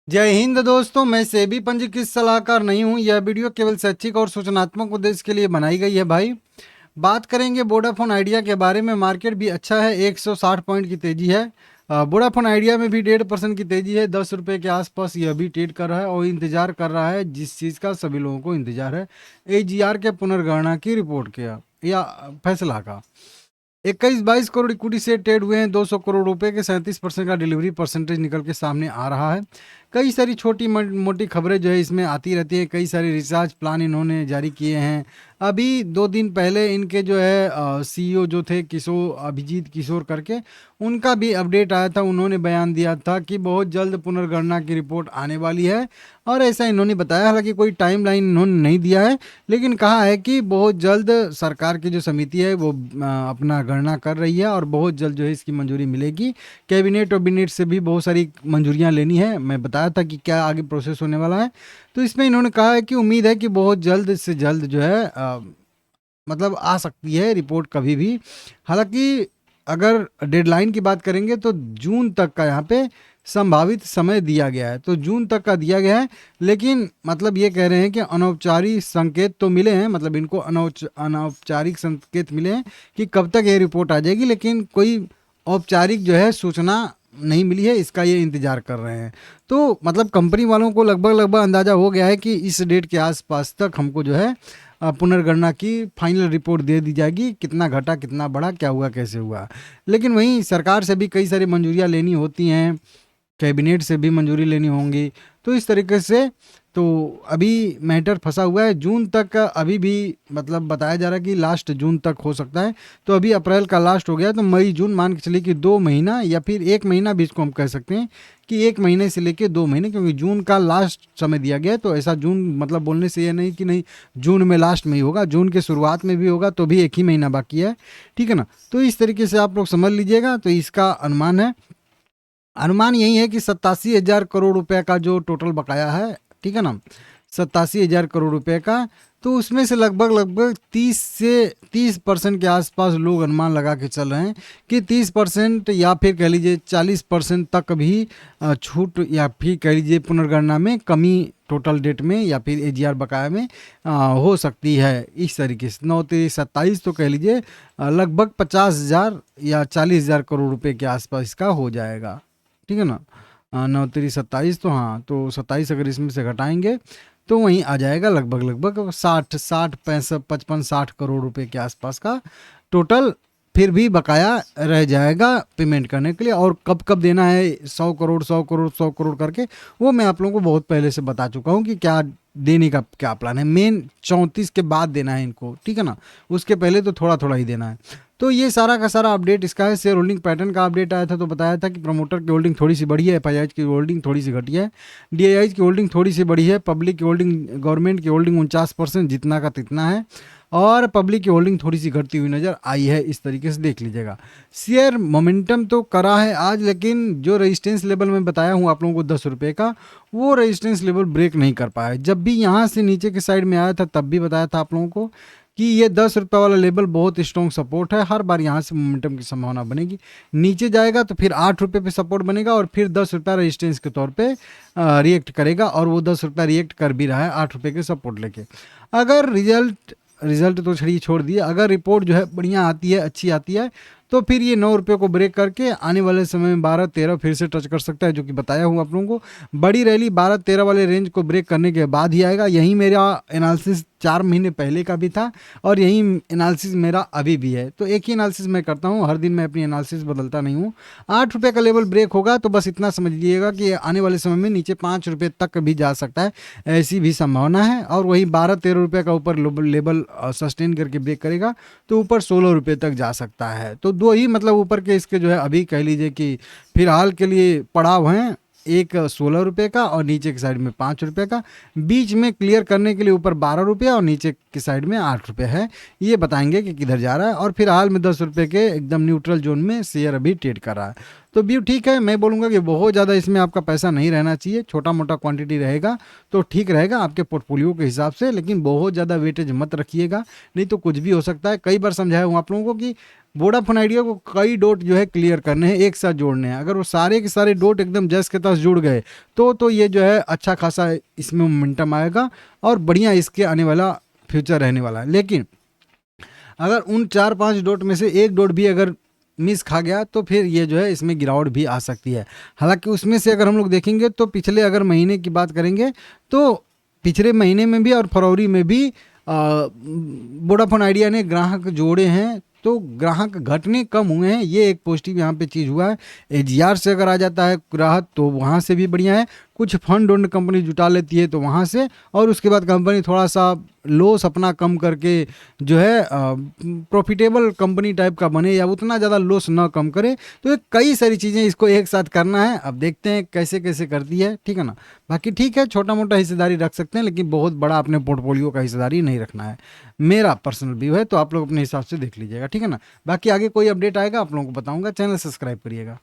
जय हिंद दोस्तों, मैं सेबी पंजीकृत सलाहकार नहीं हूं। यह वीडियो केवल शैक्षिक और सूचनात्मक उद्देश्य के लिए बनाई गई है भाई। बात करेंगे वोडाफोन आइडिया के बारे में। मार्केट भी अच्छा है, 160 पॉइंट की तेजी है। वोडाफोन आइडिया में भी 1.5% की तेजी है। 10 रुपये के आसपास यह भी ट्रेड कर रहा है और इंतजार कर रहा है जिस चीज़ का सभी लोगों को इंतजार है, एजीआर के पुनर्गणना की रिपोर्ट के या फैसला का। 21-22 करोड़ इक्विटी से ट्रेड हुए हैं। 200 करोड़ रुपए के 37% का डिलीवरी परसेंटेज निकल के सामने आ रहा है। कई सारी छोटी मोटी खबरें जो है इसमें आती रहती है। कई सारे रिसर्च प्लान इन्होंने जारी किए हैं। अभी 2 दिन पहले इनके जो है सीईओ जो थे अभिजीत किशोर करके, उनका भी अपडेट आया था। उन्होंने बयान दिया था कि बहुत जल्द पुनर्गणना की रिपोर्ट आने वाली है और ऐसा इन्होंने बताया। हालांकि कोई टाइमलाइन इन्होंने नहीं दिया है, लेकिन कहा है कि बहुत जल्द सरकार की जो समिति है वो अपना गणना कर रही है और बहुत जल्द जो है इसकी मंजूरी मिलेगी। कैबिनेट और बिनेट से भी बहुत सारी मंजूरियां लेनी है। मैं बताया था कि क्या आगे प्रोसेस होने वाला है। तो इसमें इन्होंने कहा है कि उम्मीद है कि बहुत जल्द से जल्द जो है मतलब आ सकती है रिपोर्ट कभी भी। हालांकि अगर डेडलाइन की बात करेंगे तो जून तक का यहाँ पे संभावित समय दिया गया है, तो जून तक का दिया गया है। लेकिन मतलब ये कह रहे हैं कि अनौपचारिक संकेत तो मिले हैं, मतलब इनको अनौपचारिक संकेत मिले हैं कि कब तक ये रिपोर्ट आ जाएगी, लेकिन कोई औपचारिक जो है सूचना नहीं मिली है। इसका ये इंतजार कर रहे हैं। तो मतलब कंपनी वालों को लगभग लगभग अंदाज़ा हो गया है कि इस डेट के आसपास तक हमको जो है पुनर्गणना की फाइनल रिपोर्ट दे दी जाएगी, कितना घटा कितना बढ़ा, क्या हुआ कैसे हुआ। लेकिन वहीं सरकार से भी कई सारी मंजूरियाँ लेनी होती हैं, कैबिनेट से भी मंजूरी लेनी होंगी। तो इस तरीके से तो अभी मैटर फंसा हुआ है। जून तक का अभी भी मतलब बताया जा रहा है कि लास्ट जून तक हो सकता है। तो अभी अप्रैल का लास्ट हो गया, तो मई जून मान के चलिए कि 2 महीना या फिर 1 महीना भी इसको हम कह सकते हैं कि 1 महीने से लेके 2 महीने, क्योंकि जून का लास्ट समय दिया गया है। तो ऐसा जून मतलब बोलने से ये नहीं कि नहीं जून में लास्ट में ही होगा, जून के शुरुआत में भी होगा, तो भी 1 ही महीना बाकी है। ठीक है ना। तो इस तरीके से आप लोग समझ लीजिएगा। तो इसका अनुमान है, अनुमान यही है कि 87,000 करोड़ रुपए का जो टोटल बकाया है, ठीक है ना, 87,000 करोड़ रुपए का। तो उसमें से लगभग लगभग 30% के आसपास लोग अनुमान लगा के चल रहे हैं कि 30% या फिर कह लीजिए 40% तक भी छूट या फिर कह लीजिए पुनर्गणना में कमी टोटल डेट में या फिर एजीआर बकाया में हो सकती है। इस तरीके से 9-27 तो कह लीजिए लगभग 50,000 या 40,000 करोड़ रुपए के आसपास इसका हो जाएगा। ठीक है ना। 9-3-27, तो हाँ, तो 27 अगर इसमें से घटाएंगे तो वहीं आ जाएगा लगभग लगभग 60-65-55-60 करोड़ रुपए के आसपास का टोटल फिर भी बकाया रह जाएगा पेमेंट करने के लिए। और कब कब देना है 100 करोड़ 100 करोड़ 100 करोड़ करके, वो मैं आप लोगों को बहुत पहले से बता चुका हूँ कि क्या देने का क्या प्लान है। मेन 34 के बाद देना है इनको, ठीक है ना। उसके पहले तो थोड़ा थोड़ा ही देना है। तो ये सारा का सारा अपडेट इसका है। शेयर होल्डिंग पैटर्न का अपडेट आया था तो बताया था कि प्रमोटर की होल्डिंग थोड़ी सी बढ़ी है, एफआईआई की होल्डिंग थोड़ी सी घटी है, डीआईआई की होल्डिंग थोड़ी सी बढ़ी है, पब्लिक की होल्डिंग गवर्नमेंट की होल्डिंग 49% जितना का तितना है, और पब्लिक की होल्डिंग थोड़ी सी घटती हुई नज़र आई है। इस तरीके से देख लीजिएगा। शेयर मोमेंटम तो करा है आज, लेकिन जो रेजिस्टेंस लेवल मैं बताया हूँ आप लोगों को 10 रुपये का, वो रेजिस्टेंस लेवल ब्रेक नहीं कर पाया। जब भी यहाँ से नीचे के साइड में आया था तब भी बताया था आप लोगों को कि ये 10 रुपये वाला लेवल बहुत स्ट्रॉन्ग सपोर्ट है। हर बार यहाँ से मोमेंटम की संभावना बनेगी। नीचे जाएगा तो फिर 8 रुपये पे सपोर्ट बनेगा और फिर 10 रुपया रेजिस्टेंस के तौर पे रिएक्ट करेगा, और वो 10 रुपया रिएक्ट कर भी रहा है 8 रुपये के सपोर्ट लेके। अगर रिजल्ट तो छोड़ दिए, अगर रिपोर्ट जो है बढ़िया आती है, अच्छी आती है, तो फिर ये 9 रुपये को ब्रेक करके आने वाले समय में 12-13 फिर से टच कर सकता है, जो कि बताया हूँ आप लोगों को। बड़ी रैली 12-13 वाले रेंज को ब्रेक करने के बाद ही आएगा। यही मेरा एनालिसिस 4 महीने पहले का भी था और यही एनालिसिस मेरा अभी भी है। तो एक ही एनालिसिस मैं करता हूँ, हर दिन मैं अपनी एनालिसिस बदलता नहीं हूँ। 8 रुपये का लेवल ब्रेक होगा तो बस इतना समझ लीजिएगा कि आने वाले समय में नीचे 5 रुपये तक भी जा सकता है, ऐसी भी संभावना है। और वही 12-13 रुपये का ऊपर लेवल सस्टेन करके ब्रेक करेगा तो ऊपर 16 रुपये तक जा सकता है। तो दो ही मतलब ऊपर के इसके जो है अभी कह लीजिए कि फिलहाल के लिए पड़ाव हैं, एक 16 रुपये का और नीचे की साइड में 5 रुपये का। बीच में क्लियर करने के लिए ऊपर 12 रुपये और नीचे की साइड में 8 रुपये है। ये बताएंगे कि किधर जा रहा है। और फिलहाल में 10 रुपये के एकदम न्यूट्रल जोन में शेयर अभी ट्रेड कर रहा है। तो व्यू ठीक है। मैं बोलूँगा कि बहुत ज़्यादा इसमें आपका पैसा नहीं रहना चाहिए, छोटा मोटा क्वांटिटी रहेगा तो ठीक रहेगा आपके पोर्टफोलियो के हिसाब से, लेकिन बहुत ज़्यादा वेटेज मत रखिएगा, नहीं तो कुछ भी हो सकता है। कई बार समझाया हूँ आप लोगों को कि वोडाफोन आइडिया को कई डॉट जो है क्लियर करने हैं, एक साथ जोड़ने हैं। अगर वो सारे के सारे डॉट एकदम जस के तस जुड़ गए तो ये जो है अच्छा खासा इसमें मोमेंटम आएगा और बढ़िया इसके आने वाला फ्यूचर रहने वाला है। लेकिन अगर उन 4-5 डॉट में से एक डॉट भी अगर मिस खा गया तो फिर ये जो है इसमें गिरावट भी आ सकती है। हालांकि उसमें से अगर हम लोग देखेंगे तो पिछले अगर महीने की बात करेंगे तो पिछले महीने में भी और फरवरी में भी वोडाफोन आइडिया ने ग्राहक जोड़े हैं, तो ग्राहक घटने कम हुए हैं, ये एक पॉजिटिव यहाँ पे चीज़ हुआ है। एजीआर से अगर आ जाता है ग्राहक तो वहाँ से भी बढ़िया है, कुछ फंड वंड कंपनी जुटा लेती है तो वहाँ से, और उसके बाद कंपनी थोड़ा सा लॉस अपना कम करके जो है प्रॉफिटेबल कंपनी टाइप का बने या उतना ज़्यादा लॉस ना कम करे। तो ये कई सारी चीज़ें इसको एक साथ करना है, अब देखते हैं कैसे कैसे करती है, ठीक है ना। बाकी ठीक है, छोटा मोटा हिस्सेदारी रख सकते हैं लेकिन बहुत बड़ा अपने पोर्टफोलियो का हिस्सेदारी नहीं रखना है, मेरा पर्सनल व्यू है। तो आप लोग अपने हिसाब से देख लीजिएगा, ठीक है ना। बाकी आगे कोई अपडेट आएगा आप लोगों को बताऊंगा, चैनल सब्सक्राइब करिएगा।